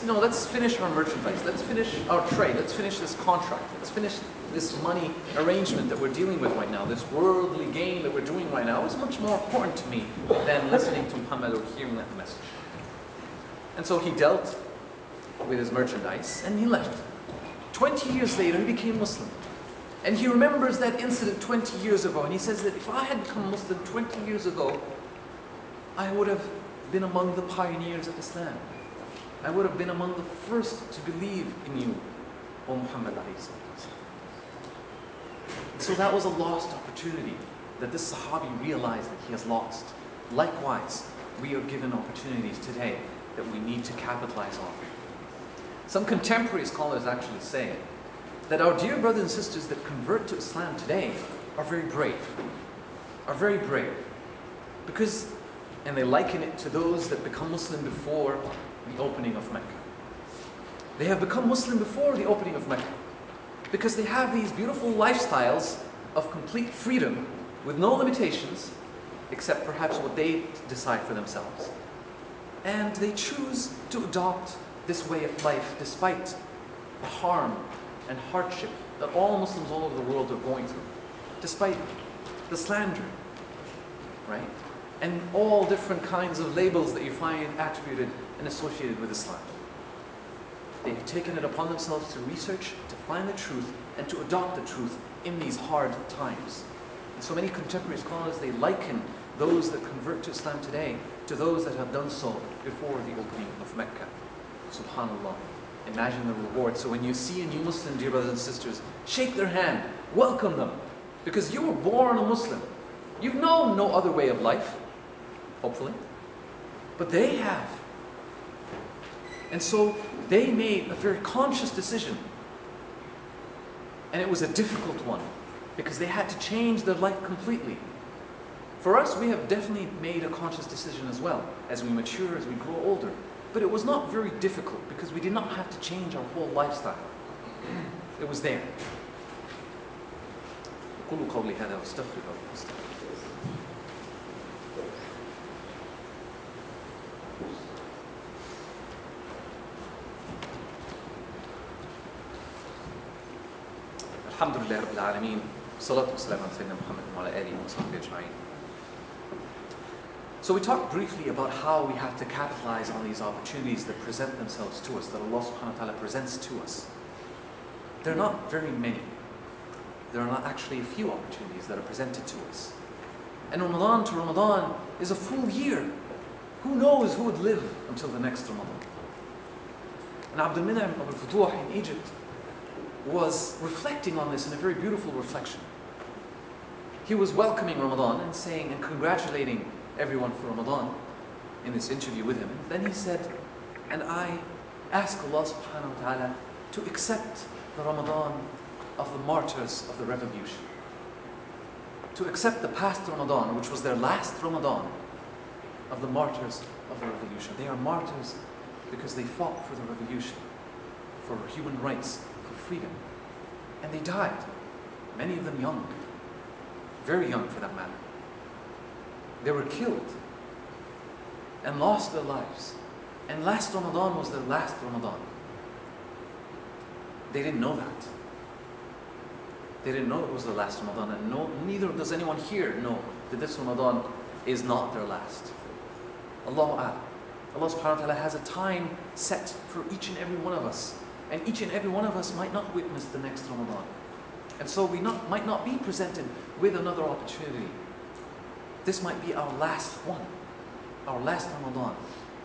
let's finish our merchandise, let's finish our trade, let's finish this contract, let's finish this money arrangement that we're dealing with right now, this worldly gain that we're doing right now is much more important to me than listening to Muhammad or hearing that message. And so he dealt with his merchandise and he left. 20 years later, he became Muslim. And he remembers that incident 20 years ago, and he says that if I had become Muslim 20 years ago, I would have been among the pioneers of Islam. I would have been among the first to believe in you, O Muhammad alayhi salatu. So that was a lost opportunity that this Sahabi realized that he has lost. Likewise, we are given opportunities today that we need to capitalize on. Some contemporary scholars actually say that our dear brothers and sisters that convert to Islam today are very brave. Because, and they liken it to those that become Muslim before the opening of Mecca. They have become Muslim before the opening of Mecca because they have these beautiful lifestyles of complete freedom with no limitations except perhaps what they decide for themselves. And they choose to adopt this way of life despite the harm and hardship that all Muslims all over the world are going through, despite the slander, right? And all different kinds of labels that you find attributed and associated with Islam. They've taken it upon themselves to research, to find the truth, and to adopt the truth in these hard times. And so many contemporary scholars, they liken those that convert to Islam today to those that have done so before the opening of Mecca. SubhanAllah. Imagine the reward. So when you see a new Muslim, dear brothers and sisters, shake their hand, welcome them, because you were born a Muslim. You've known no other way of life, hopefully, but they have. And so they made a very conscious decision, and it was a difficult one, because they had to change their life completely. For us, we have definitely made a conscious decision as well, as we mature, as we grow older. But it was not very difficult because we did not have to change our whole lifestyle. It was there. Alhamdulillah Rabbil Alameen. Salatu wassalam ala Sayyidina Muhammad wa ala alihi wa sahbihi ajma'in. So we talked briefly about how we have to capitalize on these opportunities that present themselves to us, that Allah subhanahu wa ta'ala presents to us. They're not very many. There are not actually a few opportunities that are presented to us. And Ramadan to Ramadan is a full year. Who knows who would live until the next Ramadan? And Abdul Min'am Abul Futuh in Egypt was reflecting on this in a very beautiful reflection. He was welcoming Ramadan and saying and congratulating everyone for Ramadan in this interview with him. And then he said, and I ask Allah subhanahu wa ta'ala to accept the Ramadan of the martyrs of the revolution. To accept the past Ramadan, which was their last Ramadan, of the martyrs of the revolution. They are martyrs because they fought for the revolution, for human rights, for freedom. And they died, many of them young, very young for that matter. They were killed and lost their lives. And last Ramadan was their last Ramadan. They didn't know that. They didn't know it was the last Ramadan, and neither does anyone here know that this Ramadan is not their last. Allahu A'lam. Allah subhanahu wa ta'ala has a time set for each and every one of us. And each and every one of us might not witness the next Ramadan. And so we might not be presented with another opportunity. This might be our last one, our last Ramadan.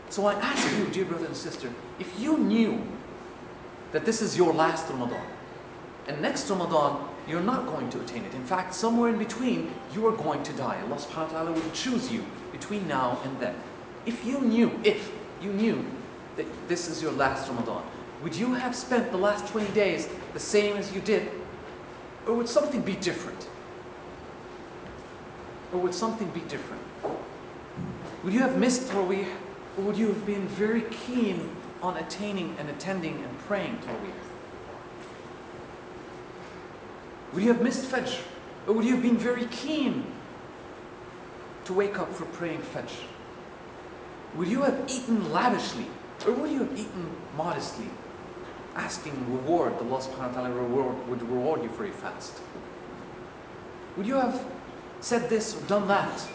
So I ask you, dear brother and sister, if you knew that this is your last Ramadan, and next Ramadan, you're not going to attain it. In fact, somewhere in between, you are going to die. Allah subhanahu wa ta'ala will choose you between now and then. If you knew that this is your last Ramadan, would you have spent the last 20 days the same as you did? Or would something be different? Or would something be different? Would you have missed Taraweeh? Or would you have been very keen on attaining and attending and praying Taraweeh? Would you have missed Fajr? Or would you have been very keen to wake up for praying Fajr? Would you have eaten lavishly Or would you have eaten modestly, asking reward, Allah subhanahu wa ta'ala would reward you for your fast? Would you have said this or done that?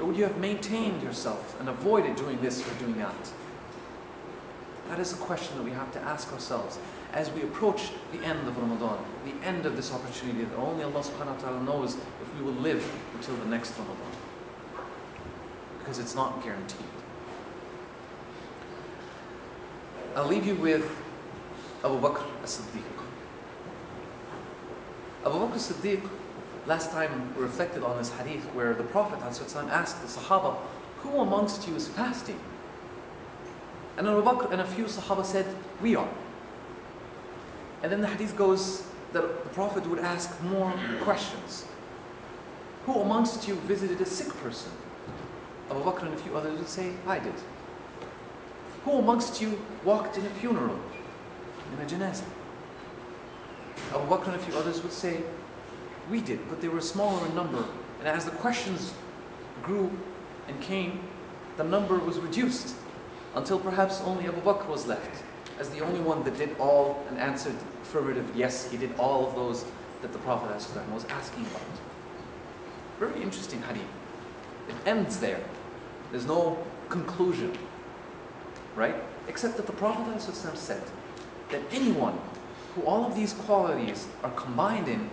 Or would you have maintained yourself and avoided doing this or doing that? That is a question that we have to ask ourselves as we approach the end of Ramadan, the end of this opportunity that only Allah subhanahu wa ta'ala knows if we will live until the next Ramadan. Because it's not guaranteed. I'll leave you with Abu Bakr as-Siddiq. Abu Bakr as-Siddiq, last time we reflected on this hadith where the Prophet ﷺ asked the Sahaba, who amongst you is fasting? And Abu Bakr and a few Sahaba said, we are. And then the hadith goes that the Prophet would ask more questions. Who amongst you visited a sick person? Abu Bakr and a few others would say, I did. Who amongst you walked in a funeral, in a janazah? Abu Bakr and a few others would say, we did, but they were smaller in number. And as the questions grew and came, the number was reduced until perhaps only Abu Bakr was left as the only one that did all and answered affirmative, yes, he did all of those that the Prophet ﷺ was asking about. Very interesting hadith. It ends there. There's no conclusion, right? Except that the Prophet ﷺ said that anyone who all of these qualities are combined in,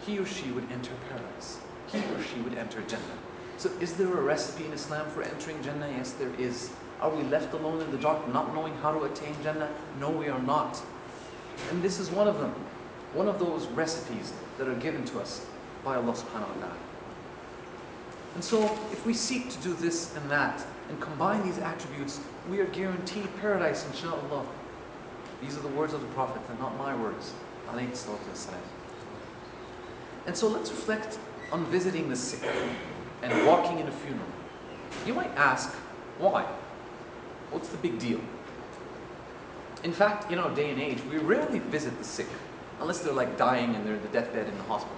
he or she would enter paradise. He or she would enter Jannah. So is there a recipe in Islam for entering Jannah? Yes, there is. Are we left alone in the dark, not knowing how to attain Jannah? No, we are not. And this is one of them. One of those recipes that are given to us by Allah subhanahu wa ta'ala. And so, if we seek to do this and that, and combine these attributes, we are guaranteed paradise, inshaAllah. These are the words of the Prophet and not my words. Alayhi salatu wassalam. And so let's reflect on visiting the sick and walking in a funeral. You might ask, why? What's the big deal? In fact, in our day and age, we rarely visit the sick, unless they're like dying and they're in the deathbed in the hospital,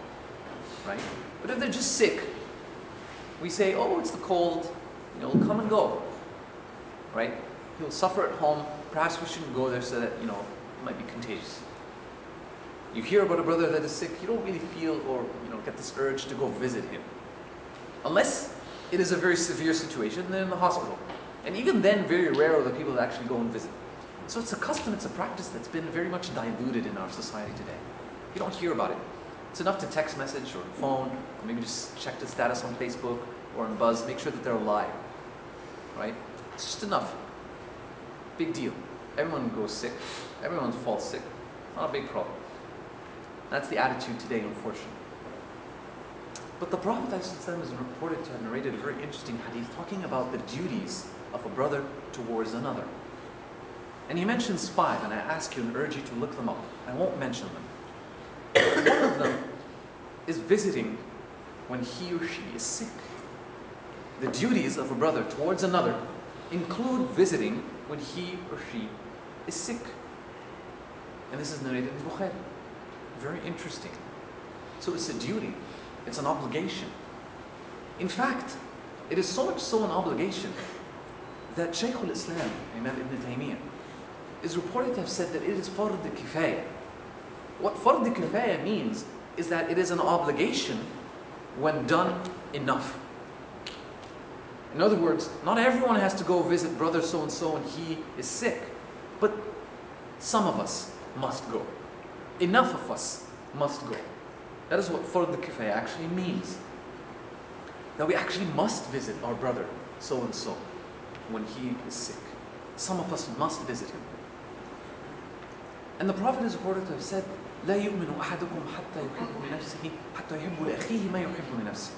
right? But if they're just sick, we say, oh, it's the cold, it'll come and go, right? He'll suffer at home, perhaps we shouldn't go there so that, it might be contagious. You hear about a brother that is sick, you don't really feel or, get this urge to go visit him. Unless it is a very severe situation, then in the hospital. And even then, very rare are the people that actually go and visit. So it's a custom, it's a practice that's been very much diluted in our society today. You don't hear about it. It's enough to text message or phone, or maybe just check the status on Facebook or on Buzz, make sure that they're alive, right? It's just enough. Big deal. Everyone goes sick. Everyone falls sick. Not a big problem. That's the attitude today, unfortunately. But the Prophet ﷺ is reported to have narrated a very interesting hadith talking about the duties of a brother towards another. And he mentions 5, and I ask you and urge you to look them up. I won't mention them. One of them is visiting when he or she is sick. The duties of a brother towards another include visiting when he or she is sick. And this is narrated in Bukhari. Very interesting. So it's a duty. It's an obligation. In fact, it is so much so an obligation that Shaykh al-Islam, Imam Ibn Taymiyyah, is reported to have said that it is fard kifaya. What fard kifaya means is that it is an obligation when done enough. In other words, not everyone has to go visit brother so-and-so when he is sick, but some of us must go. Enough of us must go. That is what fard kifaya actually means. That we actually must visit our brother so-and-so when he is sick. Some of us must visit him. And the Prophet is reported to have said, لا يؤمن أحدكم حتى يحب لنفسه حتى يحب لأخيه ما يحب لنفسه.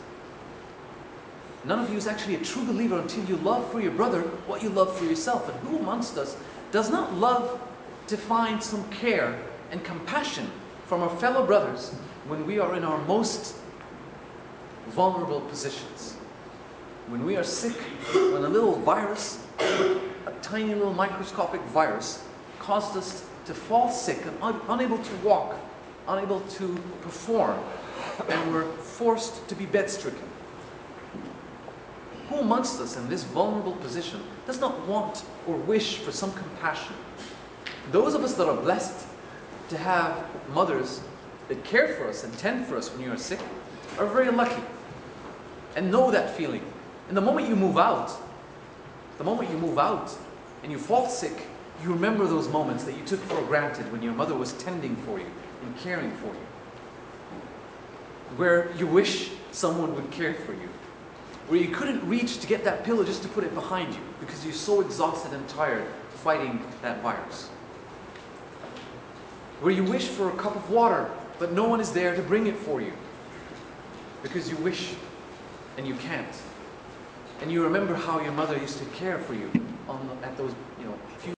None of you is actually a true believer until you love for your brother what you love for yourself. And who amongst us does not love to find some care and compassion from our fellow brothers when we are in our most vulnerable positions? When we are sick, when a little virus, a tiny little microscopic virus, caused us to fall sick and unable to walk, unable to perform, and we're forced to be bed-stricken. Who amongst us in this vulnerable position does not want or wish for some compassion? Those of us that are blessed to have mothers that care for us and tend for us when you are sick are very lucky and know that feeling. And the moment you move out and you fall sick, you remember those moments that you took for granted when your mother was tending for you and caring for you. Where you wish someone would care for you. Where you couldn't reach to get that pillow just to put it behind you because you're so exhausted and tired fighting that virus. Where you wish for a cup of water, but no one is there to bring it for you because you wish and you can't. And you remember how your mother used to care for you at those, few